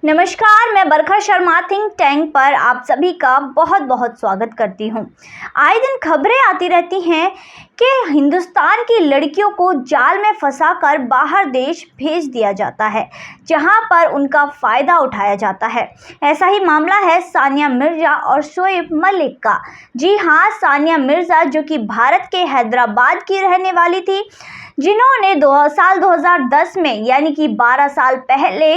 नमस्कार, मैं बरखा Sharma think tank पर आप सभी का बहुत बहुत स्वागत करती हूं। आए दिन खबरें आती रहती हैं कि हिंदुस्तान की लड़कियों को जाल में फंसाकर बाहर देश भेज दिया जाता है, जहां पर उनका फ़ायदा उठाया जाता है। ऐसा ही मामला है सानिया मिर्ज़ा और शोएब मलिक का। जी हां, सानिया मिर्ज़ा जो कि भारत के हैदराबाद की रहने वाली थी, जिन्होंने साल 2010 में यानी कि 12 साल पहले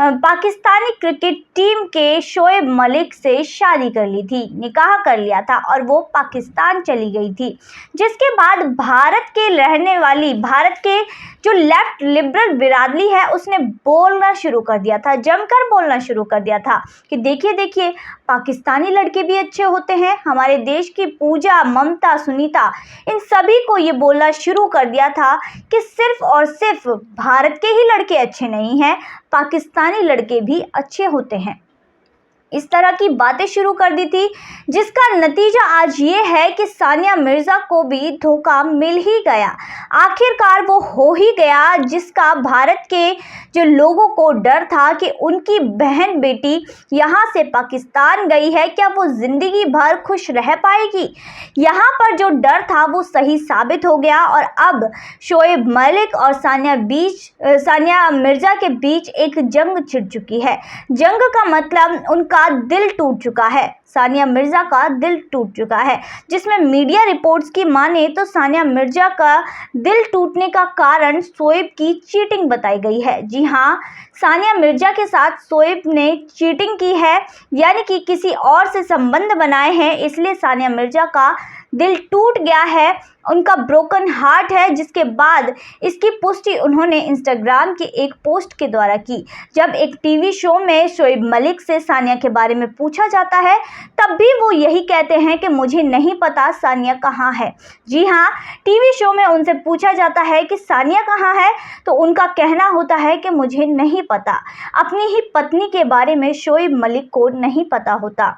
पाकिस्तानी क्रिकेट टीम के शोएब मलिक से शादी कर ली थी, निकाह कर लिया था और वो पाकिस्तान चली गई थी। जिसके बाद भारत के रहने वाली भारत के जो लेफ्ट लिबरल बिरादरी है, उसने बोलना शुरू कर दिया था, जमकर बोलना शुरू कर दिया था कि देखिए पाकिस्तानी लड़के भी अच्छे होते हैं। हमारे देश की पूजा, ममता, सुनीता, इन सभी को ये बोलना शुरू कर दिया था कि सिर्फ और सिर्फ भारत के ही लड़के अच्छे नहीं हैं, पाकिस्तानी लड़के भी अच्छे होते हैं। इस तरह की बातें शुरू कर दी थी, जिसका नतीजा आज ये है कि सानिया मिर्ज़ा को भी धोखा मिल ही गया। आखिरकार वो हो ही गया जिसका भारत के जो लोगों को डर था कि उनकी बहन बेटी यहाँ से पाकिस्तान गई है, क्या वो ज़िंदगी भर खुश रह पाएगी। यहाँ पर जो डर था वो सही साबित हो गया और अब शोएब मलिक और सानिया मिर्ज़ा के बीच एक जंग छिड़ चुकी है। जंग का मतलब उनका दिल टूट चुका है, सानिया मिर्ज़ा का दिल टूट चुका है। जिसमें मीडिया रिपोर्ट्स की माने तो सानिया मिर्ज़ा का दिल टूटने का कारण शोएब की चीटिंग बताई गई है। जी हाँ, सानिया मिर्ज़ा के साथ शोएब ने चीटिंग की है, यानी कि किसी और से संबंध बनाए हैं, इसलिए सानिया मिर्ज़ा का दिल टूट गया है, उनका ब्रोकन हार्ट है। जिसके बाद इसकी पुष्टि उन्होंने इंस्टाग्राम की एक पोस्ट के द्वारा की। जब एक टीवी शो में शोएब मलिक से सानिया के बारे में पूछा जाता है, तब भी वो यही कहते हैं कि मुझे नहीं पता सानिया कहाँ है। जी हाँ, टीवी शो में उनसे पूछा जाता है कि सानिया कहाँ है, तो उनका कहना होता है कि मुझे नहीं पता। अपनी ही पत्नी के बारे में शोएब मलिक को नहीं पता होता।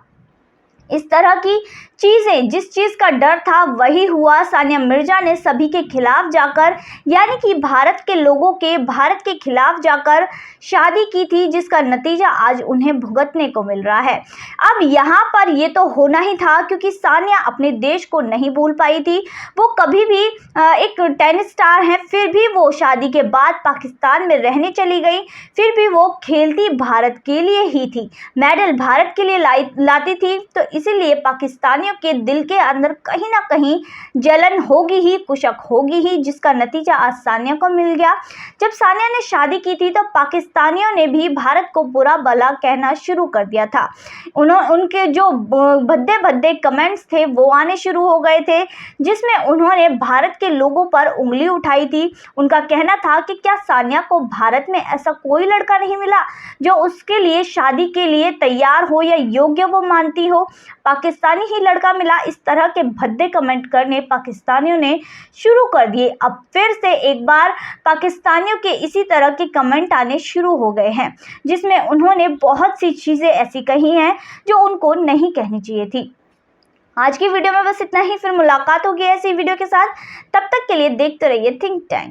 इस तरह की चीज़ें, जिस चीज़ का डर था वही हुआ। सानिया मिर्ज़ा ने सभी के खिलाफ जाकर, यानी कि भारत के लोगों के भारत के खिलाफ जाकर शादी की थी, जिसका नतीजा आज उन्हें भुगतने को मिल रहा है। अब यहाँ पर ये तो होना ही था, क्योंकि सानिया अपने देश को नहीं भूल पाई थी। वो कभी भी एक टेनिस स्टार हैं, फिर भी वो शादी के बाद पाकिस्तान में रहने चली गई। फिर भी वो खेलती भारत के लिए ही थी, मेडल भारत के लिए लाती थी। तो इसीलिए पाकिस्तानियों के दिल के अंदर कहीं ना कहीं जलन होगी ही, कुशक होगी ही, जिसका नतीजा आज सानिया को मिल गया। जब सानिया ने शादी की थी तो पाकिस्तानियों ने भी भारत को बुरा भला कहना शुरू कर दिया था। उनके जो भद्दे भद्दे कमेंट्स थे वो आने शुरू हो गए थे, जिसमें उन्होंने भारत के लोगों पर उंगली उठाई थी। उनका कहना था कि क्या सानिया को भारत में ऐसा कोई लड़का नहीं मिला जो उसके लिए शादी के लिए तैयार हो या योग्य वो मानती हो, पाकिस्तानी ही लड़का मिला। इस तरह के भद्दे कमेंट करने पाकिस्तानियों ने शुरू कर दिए। अब फिर से एक बार पाकिस्तानियों के इसी तरह के कमेंट आने शुरू हो गए हैं, जिसमें उन्होंने बहुत सी चीज़ें ऐसी कही हैं जो उनको नहीं कहनी चाहिए थी। आज की वीडियो में बस इतना ही, फिर मुलाकात होगी ऐसी वीडियो के साथ। तब तक के लिए देखते रहिए थिंक टैंक।